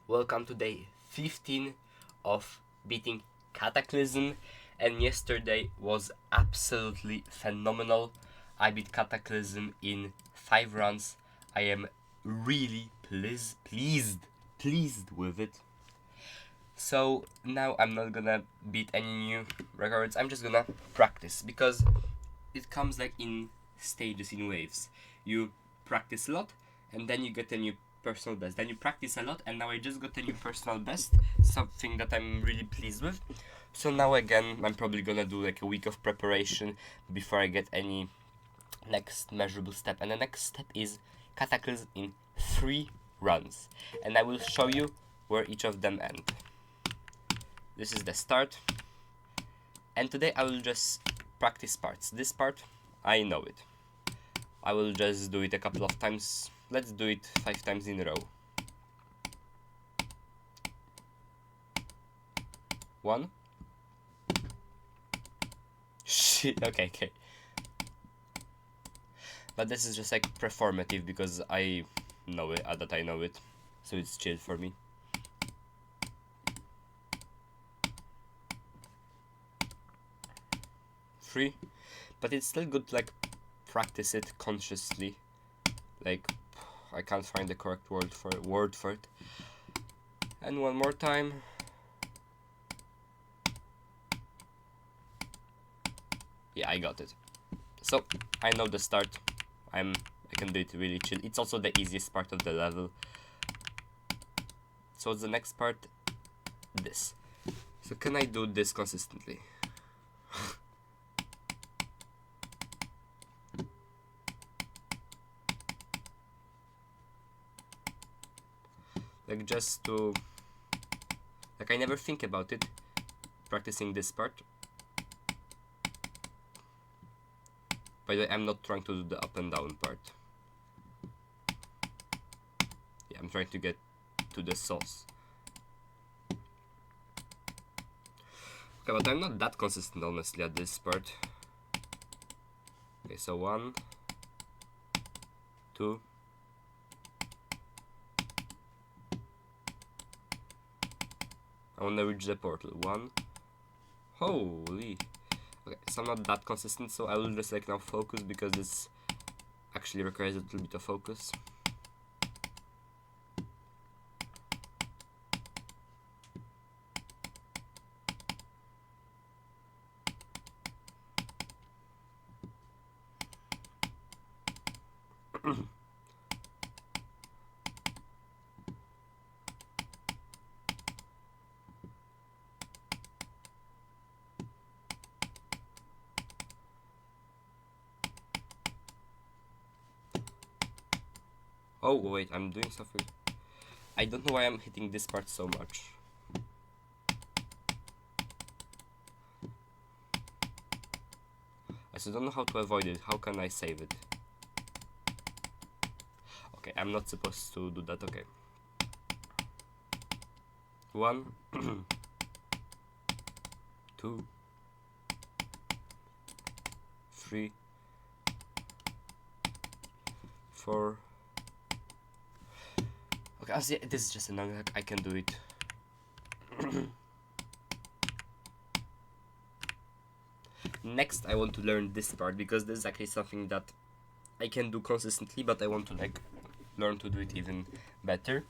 Welcome to day 15 of beating Cataclysm, and yesterday was absolutely phenomenal. I beat Cataclysm in 5 runs. I am really pleased with it. So now I'm not gonna beat any new records, I'm just gonna practice, because it comes like in stages, in waves. You practice a lot, and then you get a new personal best. Then you practice a lot, and now I just got a new personal best, something that I'm really pleased with. So now again, I'm probably gonna do like a week of preparation before I get any next measurable step. And the next step is Cataclysm in 3 runs, and I will show you where each of them end. This is the start, and today I will just practice parts. This part, I know it. I will just do it a couple of times. Let's do it 5 times in a row. 1. Shit, okay. But this is just like performative because I know it, that I know it. So it's chill for me. 3. But it's still good to like practice it consciously. Like, I can't find the correct word for it. And 1 more time. Yeah, I got it. So I know the start. I can do it really chill. It's also the easiest part of the level. So the next part, this. So can I do this consistently? Like, just to, like, I never think about it, practicing this part. By the way, I'm not trying to do the up and down part. Yeah, I'm trying to get to the sauce. Okay, but I'm not that consistent, honestly, at this part. Okay, so 1, 2, I wanna reach the portal. 1. Holy. Okay, so I'm not that consistent, so I will just like now focus, because this actually requires a little bit of focus. Oh wait, I'm doing something. I don't know why I'm hitting this part so much. I still don't know how to avoid it. How can I save it? Okay, I'm not supposed to do that. Okay. 1, 2, 3, 4. Okay, I'll see. This is just another. I can do it. Next, I want to learn this part, because this is actually something that I can do consistently, but I want to like learn to do it even better.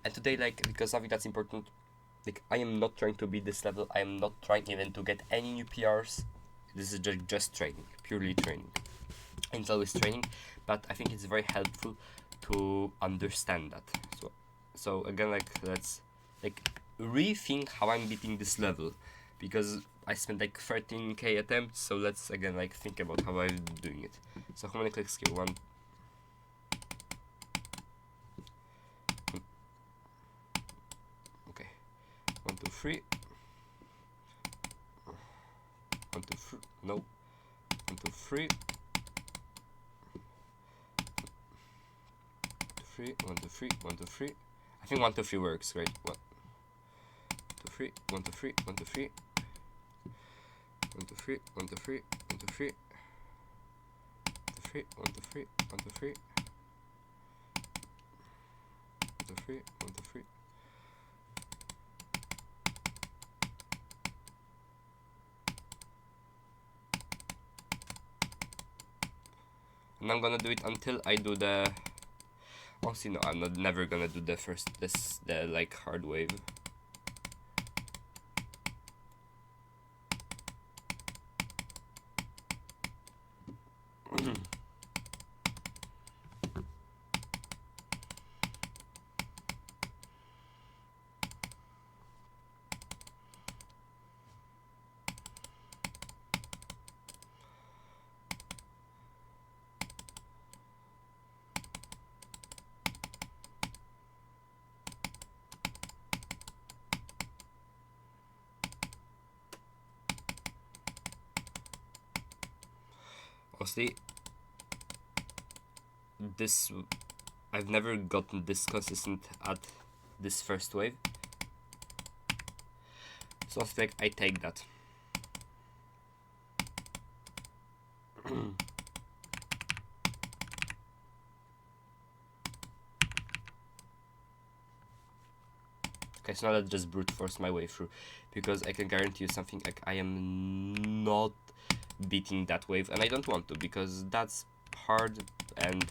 And today, like, because something that's important, like, I am not trying to beat this level. I am not trying even to get any new PRs. This is just training, purely training. And it's always training, but I think it's very helpful to understand that. So again, like, let's like rethink how I'm beating this level, because I spent like 13k attempts. So let's again like think about how I'm doing it. So how many clicks here? 1. Okay, 1, 2, 3. 1, 2, 3. No. 1, 2, 3. 3, 1, 2, 3, 1, 2, 3. I think 1, 2, 3 works, great. 1, 2, 3, 1, 2, 3, 1, 2, 3. 1, 2, 3, 1, 2, 3, 1, 2, 3. 1, 2, 3, 1, 2, 3, 1, 2, 3. 1, 2, 3, 1, 2, 3. And I'm gonna do it until I do the... Oh, see, no, I'm not never gonna do the first, the like hard wave. Honestly, this... I've never gotten this consistent at this first wave. So it's like I take that. Okay, so now let's just brute force my way through, because I can guarantee you something, like I am not beating that wave, and I don't want to, because that's hard, and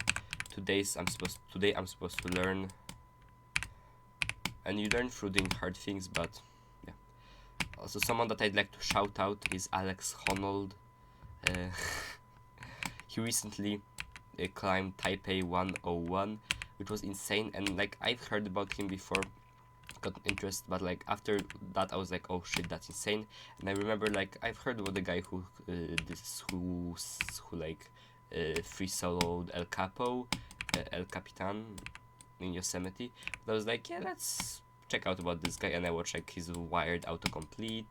today I'm supposed to learn, and you learn through doing hard things. But yeah. Also, someone that I'd like to shout out is Alex Honnold. He recently climbed Taipei 101, which was insane, and like I've heard about him before, got interest, but like after that I was like, oh shit, that's insane. And I remember like I've heard about the guy who like free soloed El Capo, El Capitan in Yosemite. But I was like, yeah, let's check out about this guy, and I watched like his wired autocomplete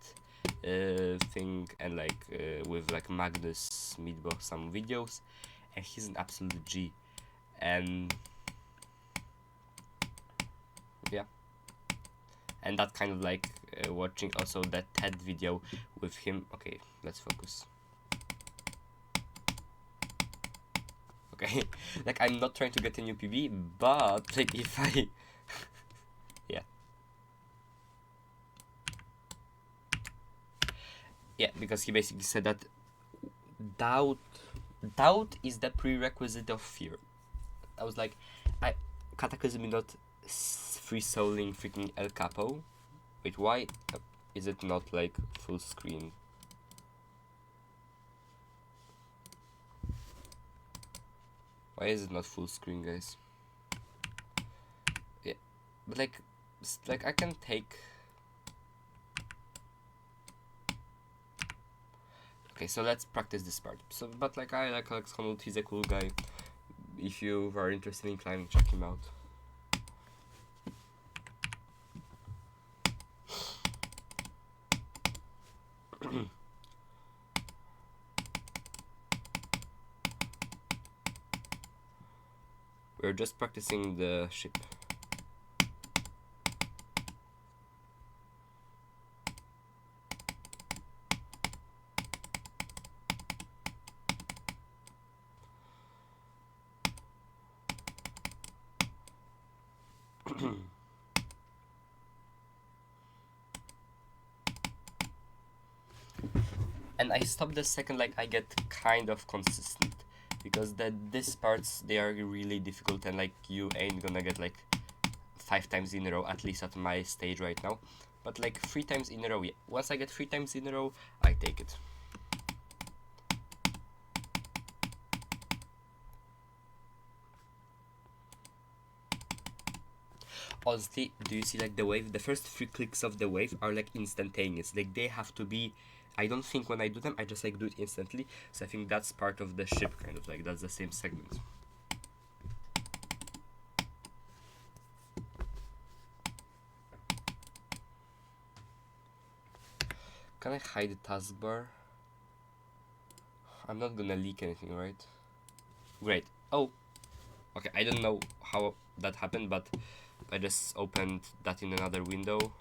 thing, and like with like Magnus Meatbox some videos, and he's an absolute G. And yeah, and that kind of like watching also that TED video with him. Okay, let's focus. Okay, like I'm not trying to get a new PB, but like if I yeah, because he basically said that doubt is the prerequisite of fear. I was like, Cataclysm is not free souling freaking El Capo. Wait, why is it not like full screen? Why is it not full screen, guys? Yeah, but like I can take... Okay, so let's practice this part. So, but like I like Alex Honnold, he's a cool guy. If you are interested in climbing, check him out. We're just practicing the ship. And I stop the second like I get kind of consistent, because these parts, they are really difficult, and like you ain't gonna get like 5 times in a row, at least at my stage right now. But like 3 times in a row, yeah. Once I get 3 times in a row, I take it. Honestly, do you see like the wave? The first 3 clicks of the wave are like instantaneous. Like they have to be... I don't think when I do them, I just like do it instantly. So I think that's part of the ship, kind of like that's the same segment. Can I hide the taskbar? I'm not gonna leak anything, right? Great. Oh, okay. I don't know how that happened, but I just opened that in another window,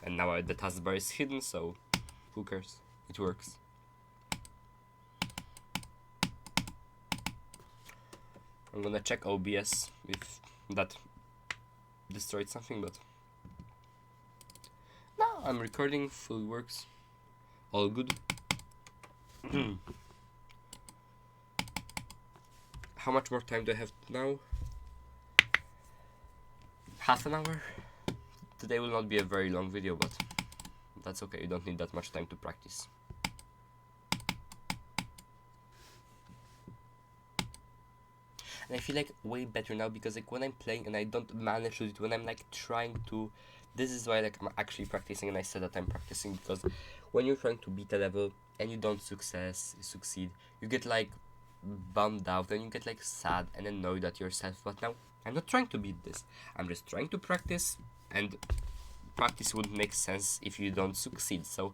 and now the taskbar is hidden, so who cares? It works. I'm gonna check OBS if that destroyed something, but no, I'm recording, full works, all good. How much more time do I have now? Half an hour? Today will not be a very long video, but that's okay, you don't need that much time to practice. And I feel like way better now, because like when I'm playing and I don't manage to do it, when I'm like trying to, this is why like I'm actually practicing, and I said that I'm practicing, because when you're trying to beat a level and you don't succeed, you get like bummed out and you get like sad and annoyed at yourself. But now I'm not trying to beat this, I'm just trying to practice, and practice wouldn't make sense if you don't succeed. So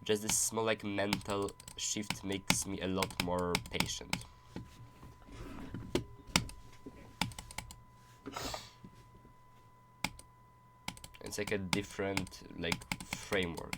just this small like mental shift makes me a lot more patient. It's like a different like framework.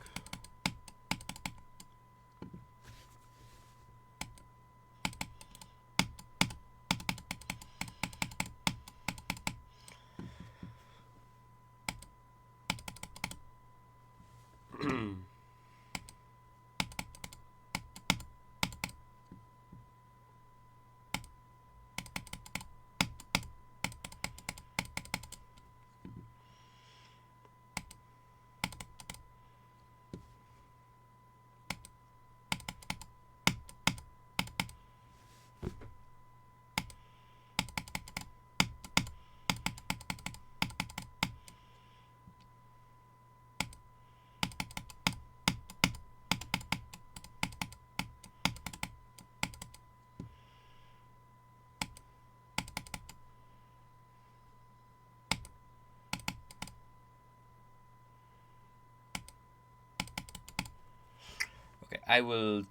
Okay, I will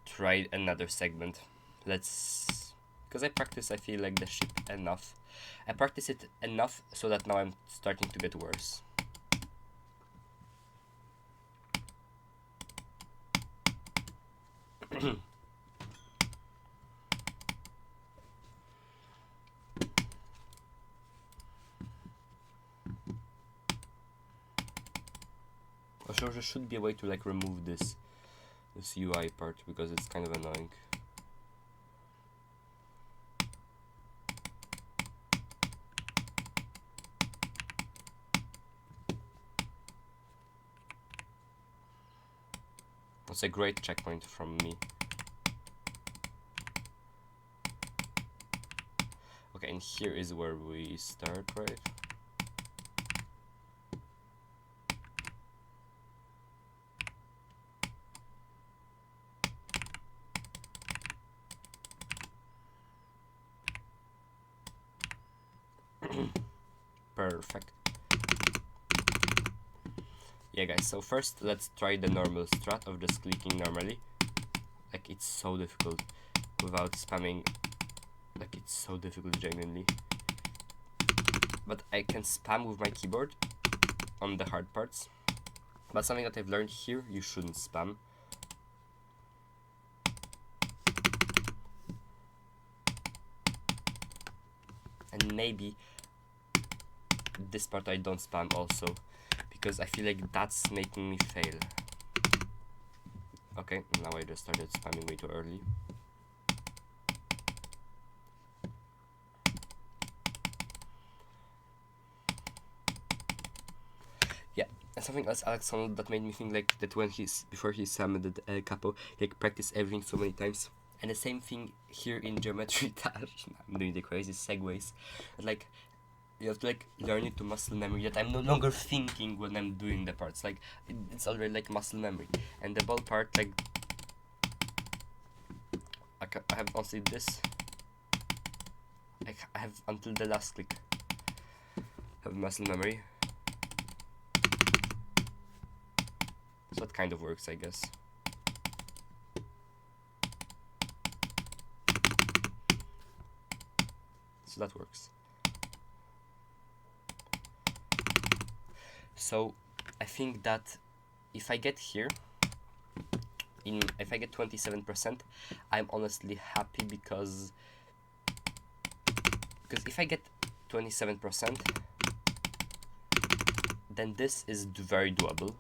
try another segment. Because I practice, I feel like the ship enough. I practice it enough so that now I'm starting to get worse. Also, there should be a way to like remove this UI part, because it's kind of annoying. That's a great checkpoint from me. Okay, and here is where we start, right? Perfect. Yeah guys, so first let's try the normal strat of just clicking normally. Like, it's so difficult without spamming. Like, it's so difficult genuinely. But I can spam with my keyboard on the hard parts. But something that I've learned here, you shouldn't spam. And maybe this part I don't spam also, because I feel like that's making me fail. Okay, now I just started spamming way too early. Yeah, and something else Alexander that made me think like that when before he summoned El Capo, like practice everything so many times. And the same thing here in Geometry Dash. I'm doing the crazy segues. But like, you have to like learn it to muscle memory, that I'm no longer thinking when I'm doing the parts. Like, it's already like muscle memory. And the ball part, like, I have honestly this. I have until the last click. Have muscle memory. So that kind of works, I guess. So that works. So I think that if I get here, if I get 27%, I'm honestly happy, because if I get 27%. Then this is very doable.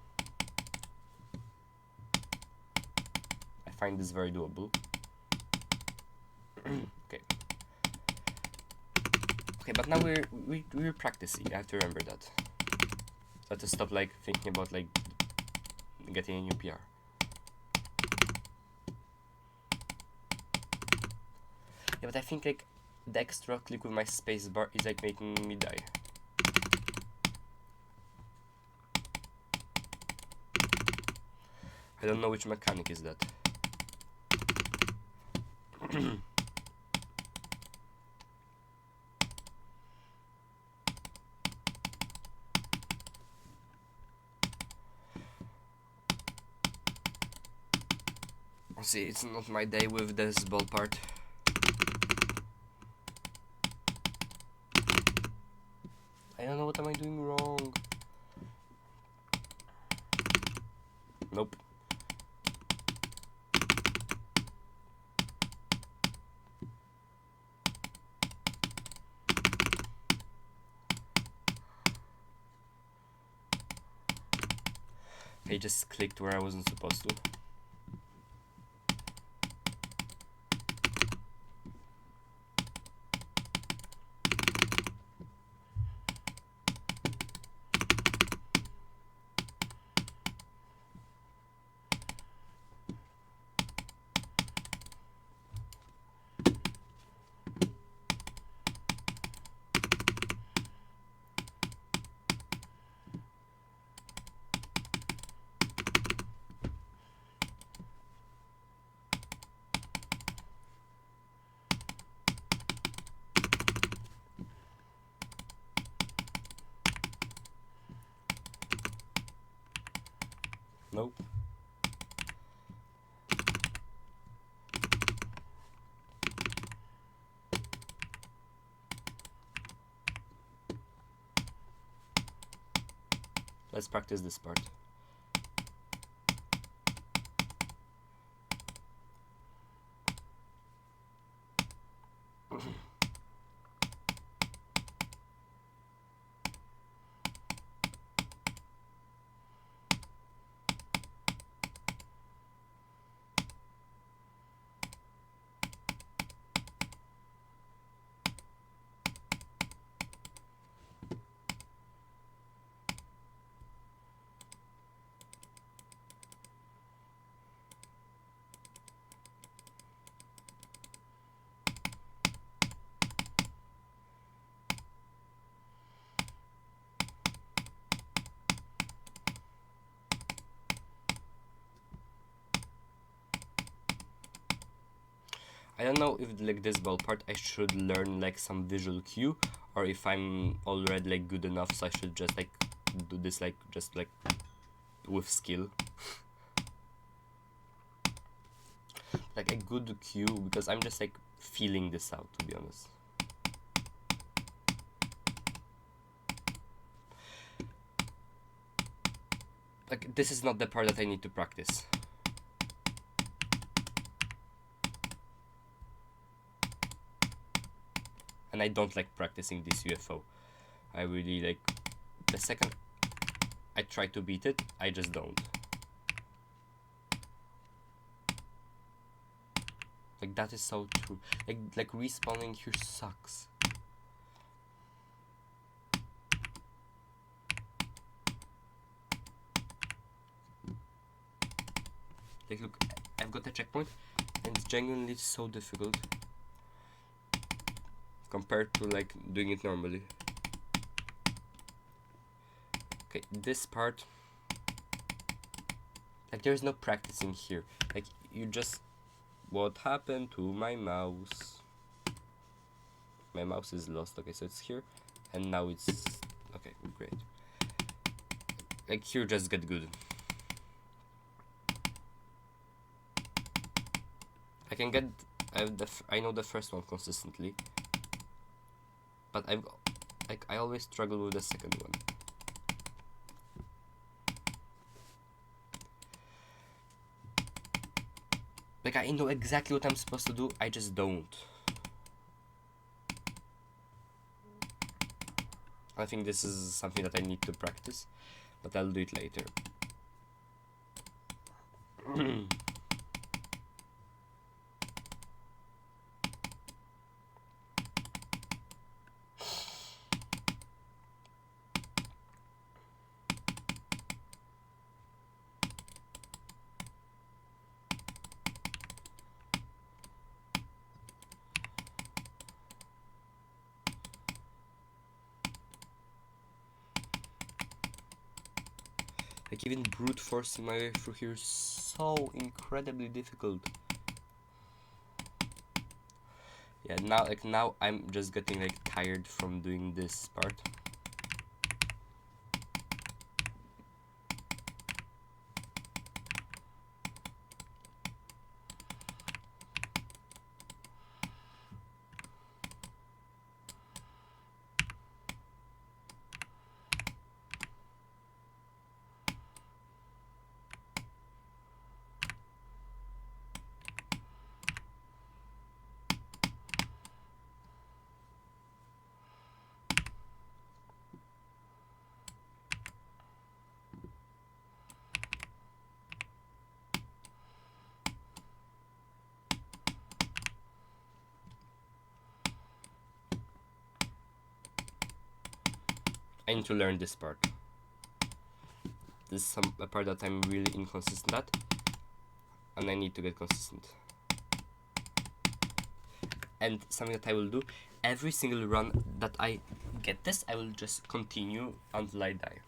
I find this very doable. Okay. Okay, but now we're practicing. I have to remember that. So I have to stop like thinking about like getting a new PR. Yeah, but I think like the extra click with my space bar is like making me die. I don't know which mechanic is that. See, it's not my day with this ball part. I don't know what am I doing wrong. Nope. I just clicked where I wasn't supposed to. Nope. Let's practice this part. I don't know if like this ball part I should learn like some visual cue, or if I'm already like good enough, so I should just like do this like just like with skill. Like a good cue, because I'm just like feeling this out, to be honest. Like this is not the part that I need to practice. And I don't like practicing this UFO. I really like, the second I try to beat it, I just don't. Like that is so true. Like respawning here sucks. Like look, I've got a checkpoint and it's genuinely so difficult compared to like doing it normally. Okay, this part, like there's no practicing here. Like you just, what happened to my mouse? My mouse is lost. Okay, so it's here and now it's okay, great. Like here just get good. I can get, I know the first one consistently, but I always struggle with the second one. Like I know exactly what I'm supposed to do, I just don't. I think this is something that I need to practice, but I'll do it later. Like, even brute forcing my way through here is so incredibly difficult. Yeah, now I'm just getting like tired from doing this part. I need to learn this part. This is a part that I'm really inconsistent at, and I need to get consistent. And something that I will do, every single run that I get this, I will just continue until I die.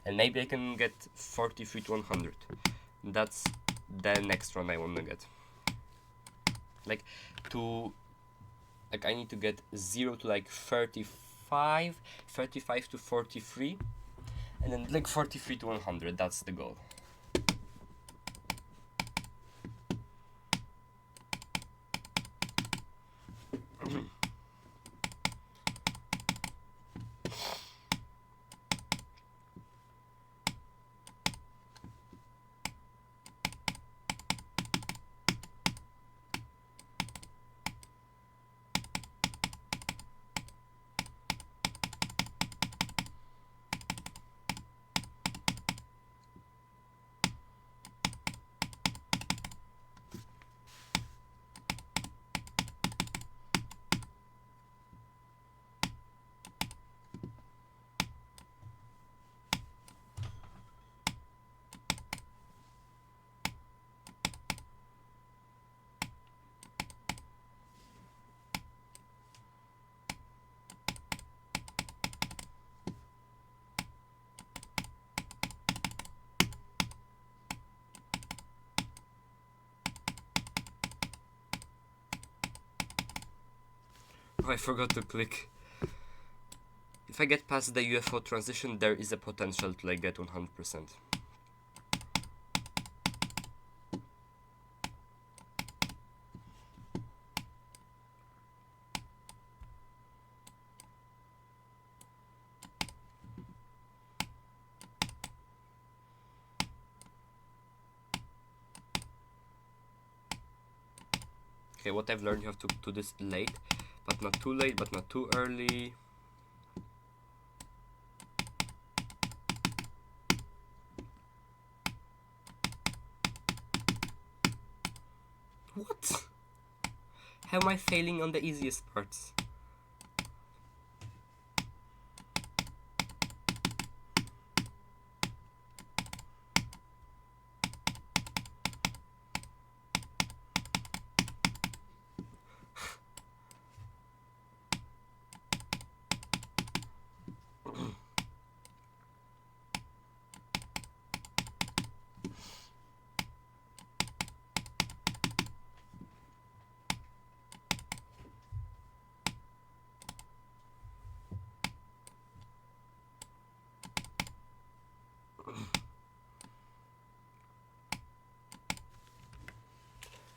And maybe I can get 43 to 100. That's the next run I want to get. Like, I need to get 0 to like 35 to 43, and then like 43 to 100, that's the goal. Oh, I forgot to click. If I get past the UFO transition, there is a potential to like get 100%. Okay, what I've learned, you have to do this late, but not too late, but not too early. What? How am I failing on the easiest parts?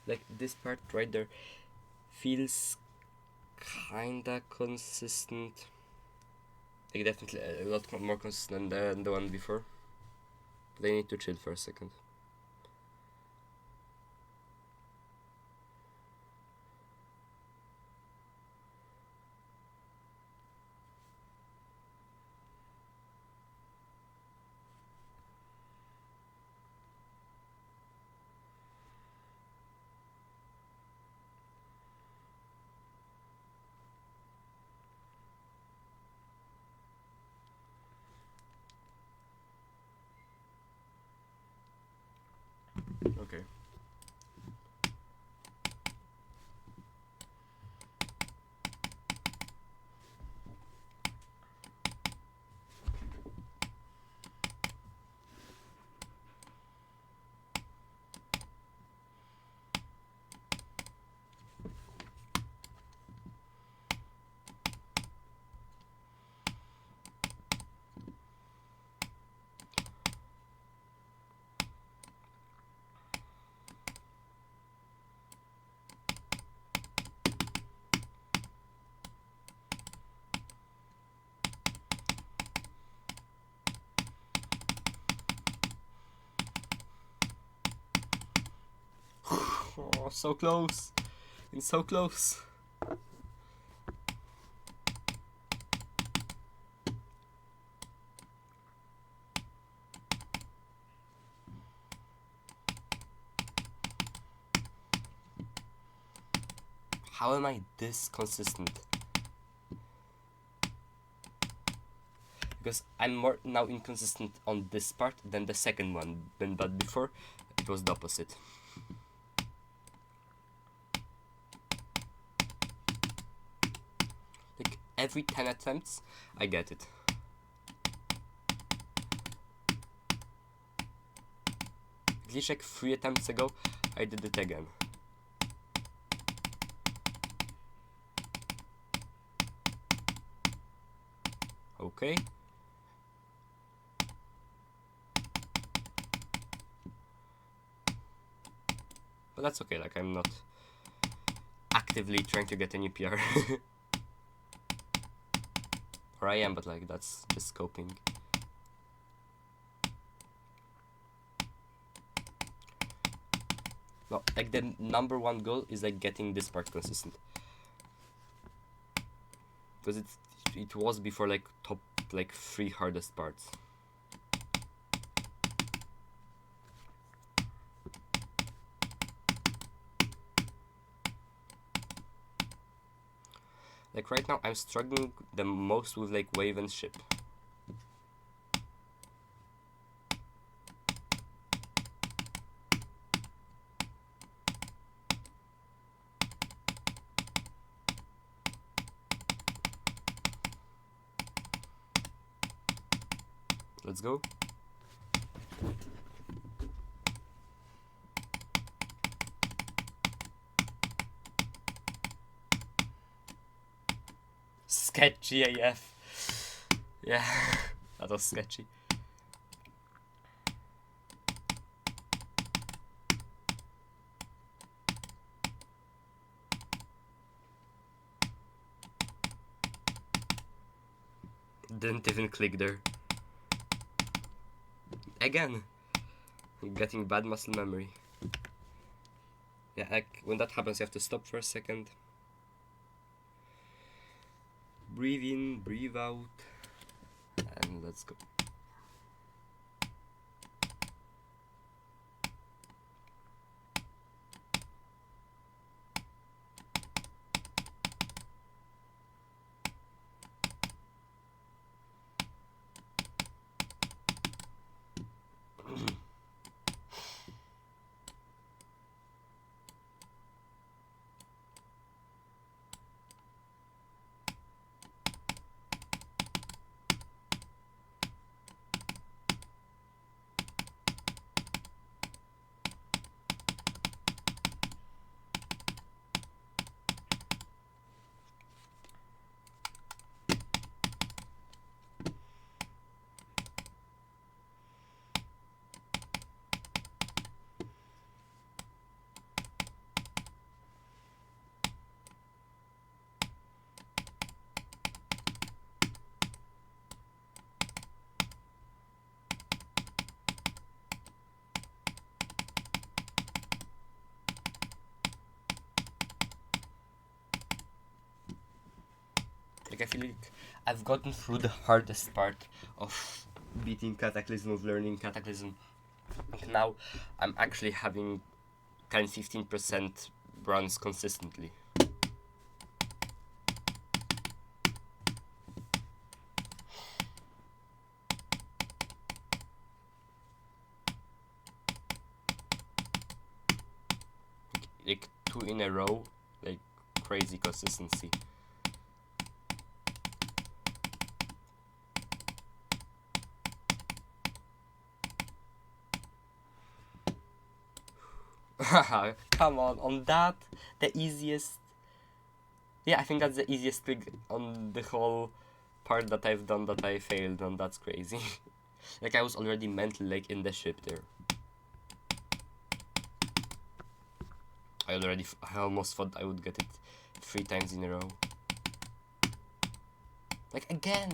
Like, this part right there feels kinda consistent. Like, definitely a lot more consistent than the one before. But I need to chill for a second. Okay. Oh, so close. It's so close. How am I this consistent? Because I'm more now inconsistent on this part than the second one, but before it was the opposite. Like every 10 attempts, I get it. At least like 3 attempts ago, I did it again. Okay. But that's okay, like I'm not actively trying to get a new PR. Or I am, but like that's just scoping. No, like the number one goal is like getting this part consistent. Because it was before like top like 3 hardest parts. Like right now I'm struggling the most with like wave and ship. Let's go. Sketchy AF. Yeah, that was sketchy. Didn't even click there. Again, getting bad muscle memory. Yeah, like when that happens, you have to stop for a second. Breathe in, breathe out, and let's go. Like I feel like I've gotten through the hardest part of beating Cataclysm, of learning Cataclysm. Now I'm actually having 10-15% runs consistently. like 2 in a row, like crazy consistency. Come on that, the easiest. Yeah, I think that's the easiest trick on the whole part that I've done that I failed on. That's crazy. Like I was already mentally like in the ship there. I almost thought I would get it 3 times in a row. Like again,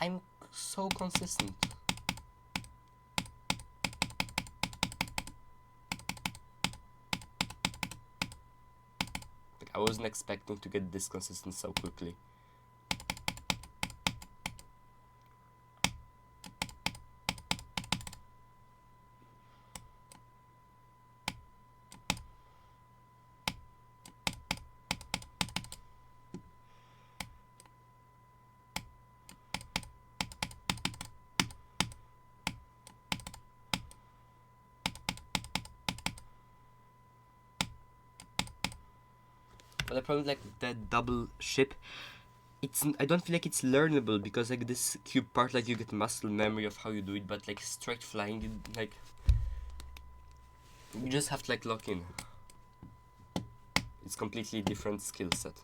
I'm so consistent. Like I wasn't expecting to get this consistent so quickly. But the problem is like the double ship, I don't feel like it's learnable, because like this cube part, like you get muscle memory of how you do it, but like straight flying, you just have to like lock in. It's completely different skill set.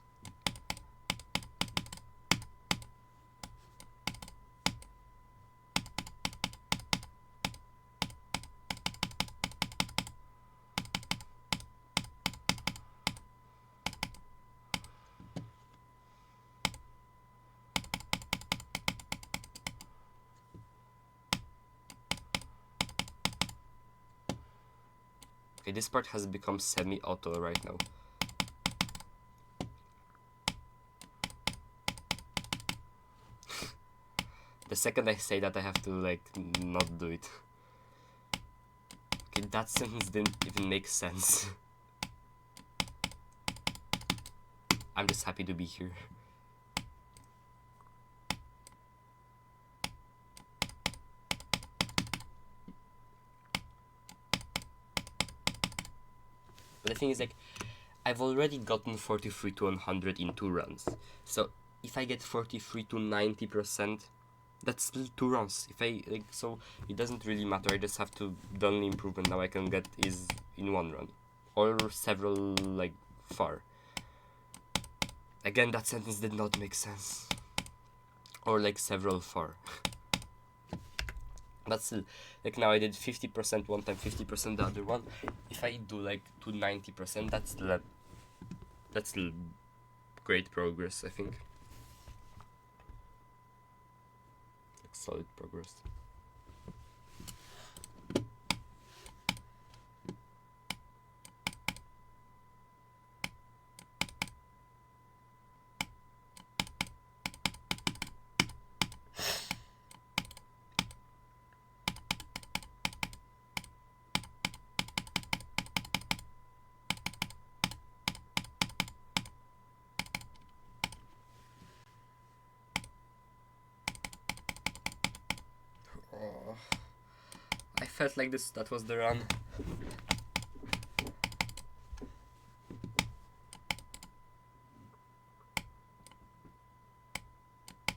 Okay, this part has become semi-auto right now. The second I say that, I have to like not do it. Okay, that sentence didn't even make sense. I'm just happy to be here. But the thing is, like, I've already gotten 43 to 100 in 2 runs. So if I get 43 to 90%, that's still 2 runs. If I like, so it doesn't really matter. I just have to. The only improvement now I can get is in 1 run, or several like far. Again, that sentence did not make sense. Or like several far. But still, like now I did 50% one time, 50% the other one. If I do like to 90%, that's still great progress, I think. Like solid progress. Oh, I felt like that was the run.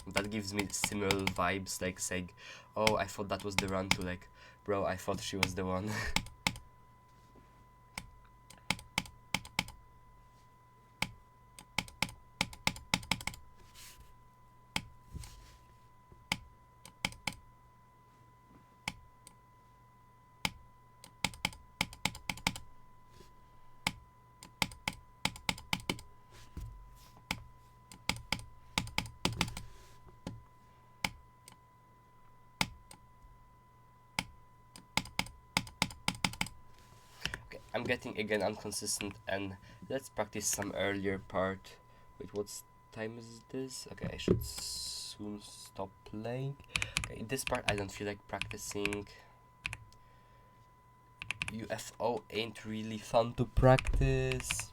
That gives me similar vibes, like saying, oh, I thought that was the run, to like, bro, I thought she was the one. I'm getting again inconsistent, and let's practice some earlier part. Wait, what time is this? Okay, I should soon stop playing. Okay, this part I don't feel like practicing. UFO ain't really fun to practice.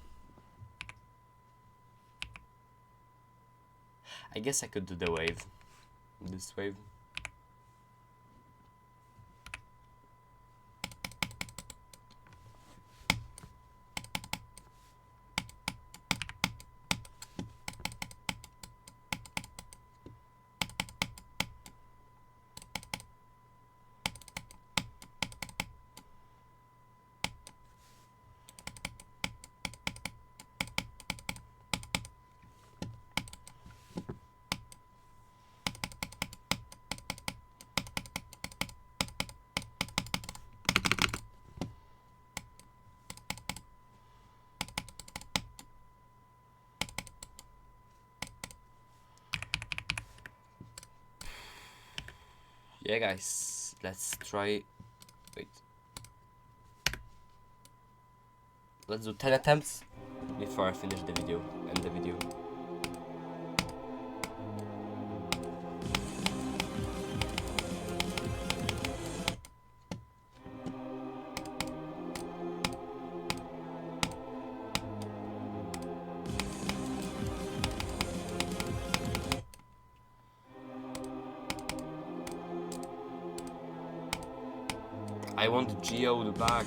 I guess I could do the wave. This wave. yeah guys, let's try, wait, let's do 10 attempts before I finish the video, end the video. I want the geode back.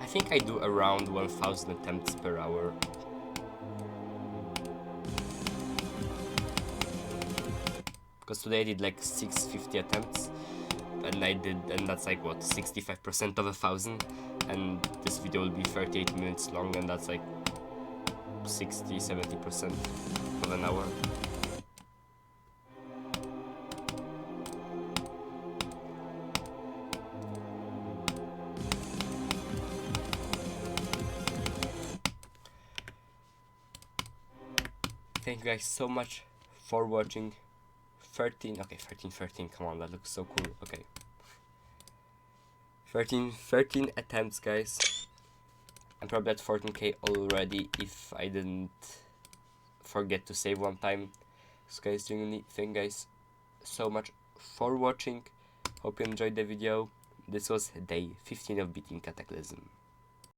I think I do around 1000 attempts per hour. Because today I did like 650 attempts, and that's like what, 65% of 1000, and this video will be 38 minutes long, and that's like 60-70% of an hour. Thank you guys so much for watching. 13, come on, that looks so cool. Okay, 13 attempts, guys. I'm probably at 14k already if I didn't forget to save one time. So guys, genuinely thank you guys so much for watching. Hope you enjoyed the video. This was day 15 of beating Cataclysm.